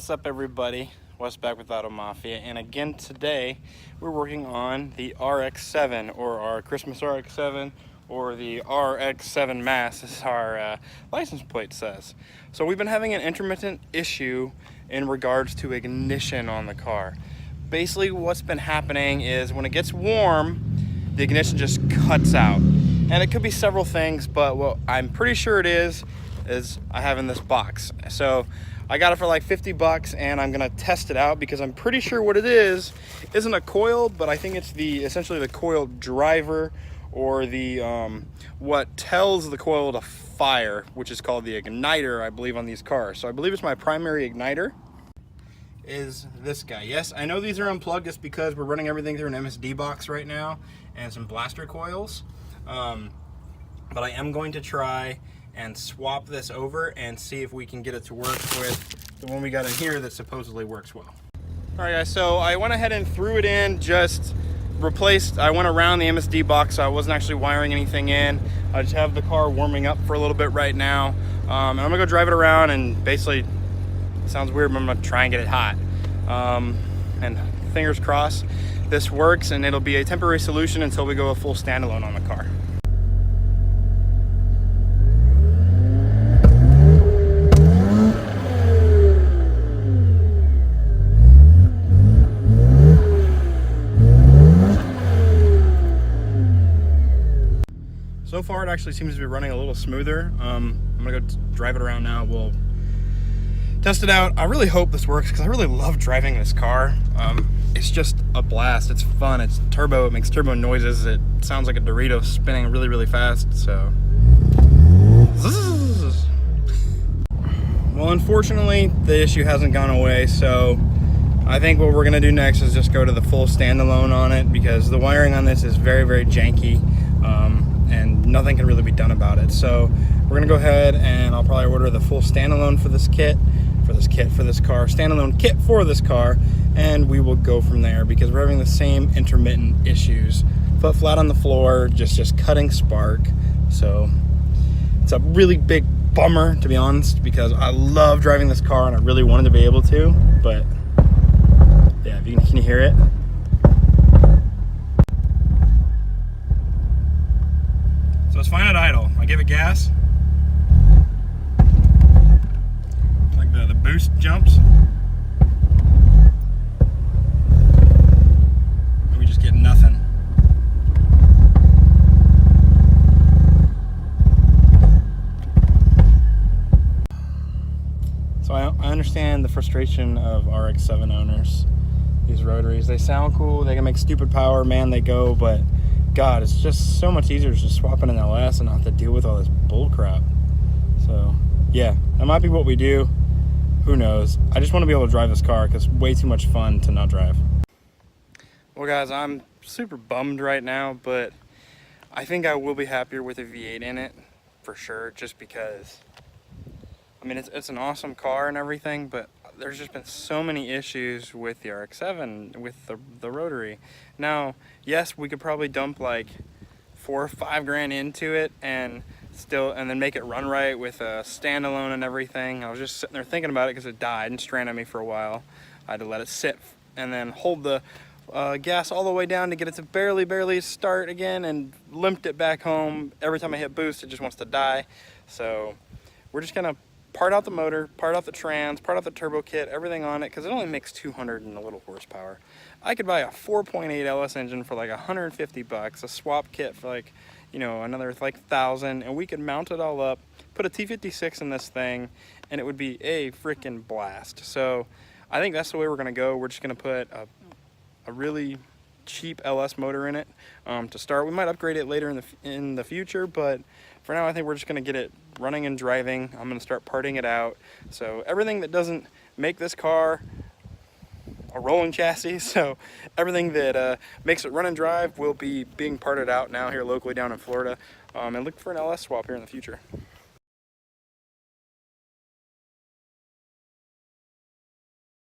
What's up, everybody? Wes back with Auto Mafia, and again today we're working on the RX7, or our Christmas RX7, or the RX7 Mass, as our license plate says. So we've been having an intermittent issue in regards to ignition on the car. Basically what's been happening is when it gets warm, the ignition just cuts out. And it could be several things, but what I'm pretty sure it is I have in this box. So I got it for like 50 bucks, and I'm gonna test it out because I'm pretty sure what it is isn't a coil, but I think it's essentially the coil driver, or the what tells the coil to fire, which is called the igniter, I believe, on these cars. So I believe it's my primary igniter is this guy. Yes, I know these are unplugged just because we're running everything through an MSD box right now and some blaster coils, but I am going to try and swap this over and see if we can get it to work with the one we got in here that supposedly works well. All right, guys, so I went ahead and threw it in, just replaced, I went around the MSD box, so I wasn't actually wiring anything in. I just have the car warming up for a little bit right now. And I'm gonna go drive it around, and basically, it sounds weird, but I'm gonna try and get it hot. And fingers crossed this works, and it'll be a temporary solution until we go a full standalone on the car. So far it actually seems to be running a little smoother. I'm gonna go drive it around now. We'll test it out. I really hope this works because I really love driving this car. It's just a blast. It's fun. It's turbo. It makes turbo noises. It sounds like a Dorito spinning really, really fast. So, well, unfortunately, the issue hasn't gone away. So I think what we're gonna do next is just go to the full standalone on it, because the wiring on this is very, very janky. And nothing can really be done about it. So we're gonna go ahead and I'll probably order the full standalone for this car, standalone kit for this car, and we will go from there, because we're having the same intermittent issues. Foot flat on the floor, just cutting spark. So it's a really big bummer, to be honest, because I love driving this car and I really wanted to be able to, but yeah, can you hear it? So it's fine at idle. I give it gas. Like the boost jumps. And we just get nothing. So I understand the frustration of RX7 owners. These Rotaries, they sound cool, they can make stupid power, man, they go, but God, it's just so much easier to just swap in an LS and not have to deal with all this bull crap. So yeah, that might be what we do. Who knows? I just want to be able to drive this car because it's way too much fun to not drive. Well, guys, I'm super bummed right now, but I think I will be happier with a V8 in it for sure, just because, I mean, it's an awesome car and everything, but there's just been so many issues with the RX7, with the Rotary. Now, yes, we could probably dump like $4 or $5 grand into it and then make it run right with a standalone and everything. I was just sitting there thinking about it because it died and stranded me for a while. I had to let it sit and then hold the gas all the way down to get it to barely start again, and limped it back home. Every time I hit boost, it just wants to die. So we're just gonna part out the motor, part out the trans, part out the turbo kit, everything on it, because it only makes 200 and a little horsepower. I could buy a 4.8 LS engine for like 150 bucks, a swap kit for like, you know, another like 1,000, and we could mount it all up, put a T56 in this thing, and it would be a freaking blast. So I think that's the way we're gonna go. We're just gonna put a really cheap LS motor in it to start. We might upgrade it later in the future, but for now I think we're just gonna get it running and driving. I'm gonna start parting it out. So everything that doesn't make this car a rolling chassis, so everything that makes it run and drive will be being parted out now here locally down in Florida, and look for an LS swap here in the future.